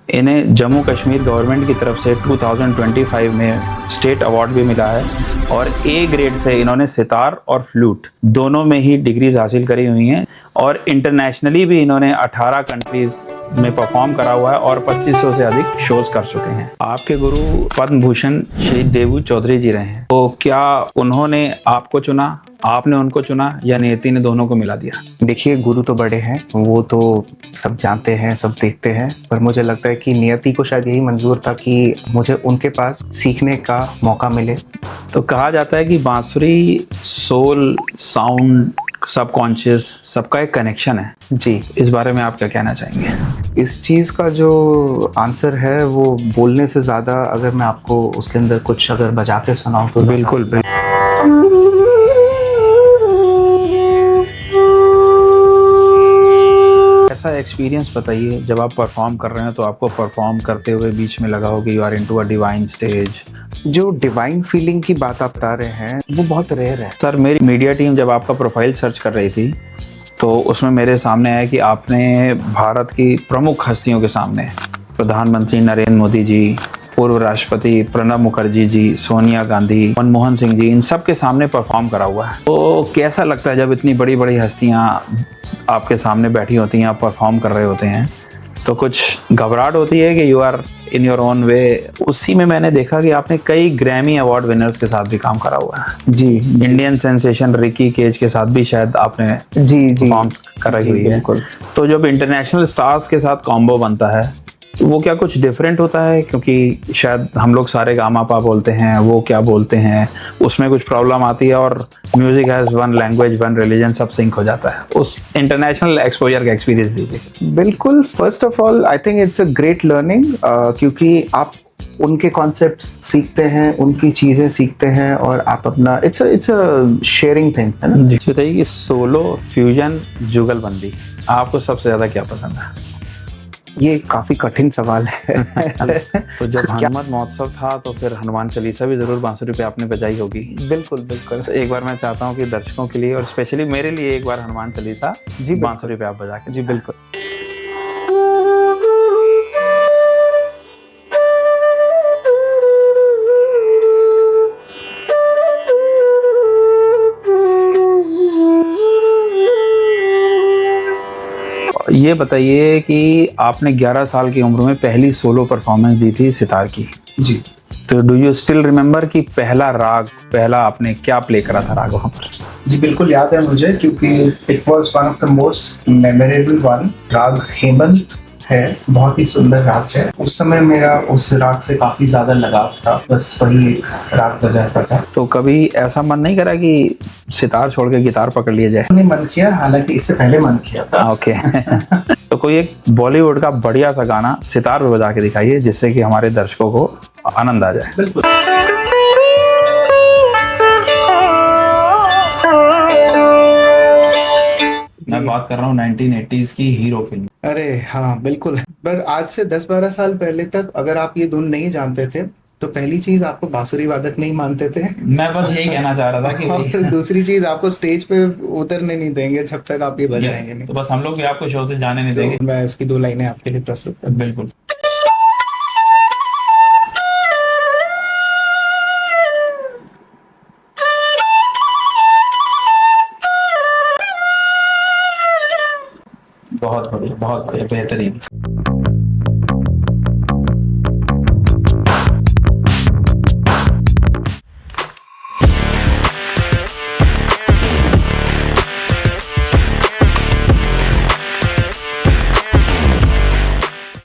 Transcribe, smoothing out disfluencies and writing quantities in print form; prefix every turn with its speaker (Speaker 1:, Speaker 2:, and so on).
Speaker 1: इन्हें जम्मू कश्मीर गवर्नमेंट की तरफ से 2025 में स्टेट अवार्ड भी मिला है और ए ग्रेड से इन्होंने सितार और फ्लूट दोनों में ही डिग्रीज हासिल करी हुई हैं और इंटरनेशनली भी इन्होंने 18 कंट्रीज में परफॉर्म करा हुआ है और 2500 से अधिक शोज कर चुके हैं। आपके गुरु पद्म भूषण शहीद देवू चौधरी जी रहे हैं, तो क्या उन्होंने आपको चुना, आपने उनको चुना या नियति ने दोनों को मिला दिया?
Speaker 2: देखिए, गुरु तो बड़े हैं, वो तो सब जानते हैं, सब देखते हैं, पर मुझे लगता है कि नियति को शायद यही मंजूर था कि मुझे उनके पास सीखने का मौका मिले।
Speaker 1: तो कहा जाता है कि बांसुरी सोल, साउंड, सबकॉन्शियस, सबका एक कनेक्शन है
Speaker 2: जी,
Speaker 1: इस बारे में आप क्या कहना चाहेंगे?
Speaker 2: इस चीज़ का जो आंसर है वो बोलने से ज़्यादा अगर मैं आपको उसके अंदर कुछ अगर बजा के सुनाऊँ तो
Speaker 1: बिल्कुल। ऐसा एक्सपीरियंस बताइए जब आप परफॉर्म कर रहे हैं तो आपको परफॉर्म करते हुए बीच में लगा हो कि you are into a divine stage.
Speaker 2: जो डिवाइन फीलिंग की बात आप बता रहे हैं वो बहुत रेयर है।
Speaker 1: सर, मेरी मीडिया टीम जब आपका प्रोफाइल सर्च कर रही थी तो उसमें मेरे सामने आया कि आपने भारत की प्रमुख हस्तियों के सामने प्रधानमंत्री नरेंद्र मोदी जी, पूर्व राष्ट्रपति प्रणब मुखर्जी जी, सोनिया गांधी, मनमोहन सिंह जी, इन सब के सामने परफॉर्म करा हुआ है। तो कैसा लगता है जब इतनी बड़ी बड़ी हस्तियां आपके सामने बैठी होती हैं, आप परफॉर्म कर रहे होते हैं, तो कुछ घबराहट होती है कि you are in your own way? उसी में मैंने देखा कि आपने कई ग्रैमी अवार्ड विनर्स के साथ भी काम करा हुआ है।
Speaker 2: जी,
Speaker 1: इंडियन सेंसेशन रिकी केज के साथ भी शायद आपने
Speaker 2: जी
Speaker 1: परफॉर्म कराई हुई है। तो जब इंटरनेशनल स्टार्स के साथ कॉम्बो बनता है तो वो क्या कुछ डिफरेंट होता है? क्योंकि शायद हम लोग सारे गामापा बोलते हैं, वो क्या बोलते हैं, उसमें कुछ प्रॉब्लम आती है और music has one language, one religion, सब सिंक हो जाता है। उस इंटरनेशनल एक्सपोजर का एक्सपीरियंस दीजिए।
Speaker 2: बिल्कुल। First of all I think it's a great learning, क्योंकि आप उनके कॉन्सेप्ट सीखते हैं, उनकी चीज़ें सीखते हैं और आप अपना इट्स अ शेयरिंग थिंग, है ना?
Speaker 1: जी बताइए कि सोलो, फ्यूजन, जुगलबंदी आपको सबसे ज़्यादा क्या पसंद है?
Speaker 2: ये काफी कठिन सवाल है।
Speaker 1: तो जब हनुमान महोत्सव था तो फिर हनुमान चालीसा भी जरूर बांसुरी पे आपने बजाई होगी।
Speaker 2: बिल्कुल बिल्कुल।
Speaker 1: तो एक बार मैं चाहता हूँ कि दर्शकों के लिए और स्पेशली मेरे लिए एक बार हनुमान चालीसा
Speaker 2: जी
Speaker 1: बांसुरी पे आप बजा के।
Speaker 2: जी बिल्कुल।
Speaker 1: ये बताइए कि आपने 11 साल की उम्र में पहली सोलो परफॉर्मेंस दी थी सितार की।
Speaker 2: जी।
Speaker 1: तो डू यू स्टिल रिमेम्बर कि पहला राग, पहला आपने क्या प्ले करा था राग वहाँ पर?
Speaker 3: जी बिल्कुल याद है मुझे, क्योंकि it was one of the most memorable one. राग हेमंत है, बहुत ही सुंदर राग है। उस समय मेरा उस राग से काफी ज्यादा लगाव था, बस वही एक राग बजाता था।
Speaker 1: तो कभी ऐसा मन नहीं करा कि सितार छोड़ के गिटार पकड़ लिया जाए?
Speaker 3: मैंने मन किया, हालांकि इससे पहले मन किया था।
Speaker 1: ओके। तो कोई एक बॉलीवुड का बढ़िया सा गाना सितार पे बजा के दिखाइए जिससे कि हमारे दर्शकों को आनंद आ जाए।
Speaker 3: बिल्कुल।
Speaker 1: मैं बात कर रहा हूँ 1980s की हीरो फिल्म।
Speaker 3: अरे हाँ बिल्कुल। पर आज से 10-12 साल पहले तक अगर आप ये धुन नहीं जानते थे तो पहली चीज आपको बांसुरी वादक नहीं मानते थे।
Speaker 1: मैं बस यही कहना चाह रहा था कि
Speaker 3: और दूसरी चीज आपको स्टेज पे उतरने नहीं देंगे जब तक आप ये बजाएंगे नहीं।
Speaker 1: तो बस हम लोग भी आपको शो से जाने नहीं देंगे।
Speaker 3: तो मैं उसकी 2 लाइनें आपके लिए प्रस्तुत कर।
Speaker 1: बिल्कुल। बहुत बढ़िया, बहुत बढ़िया, बेहतरीन।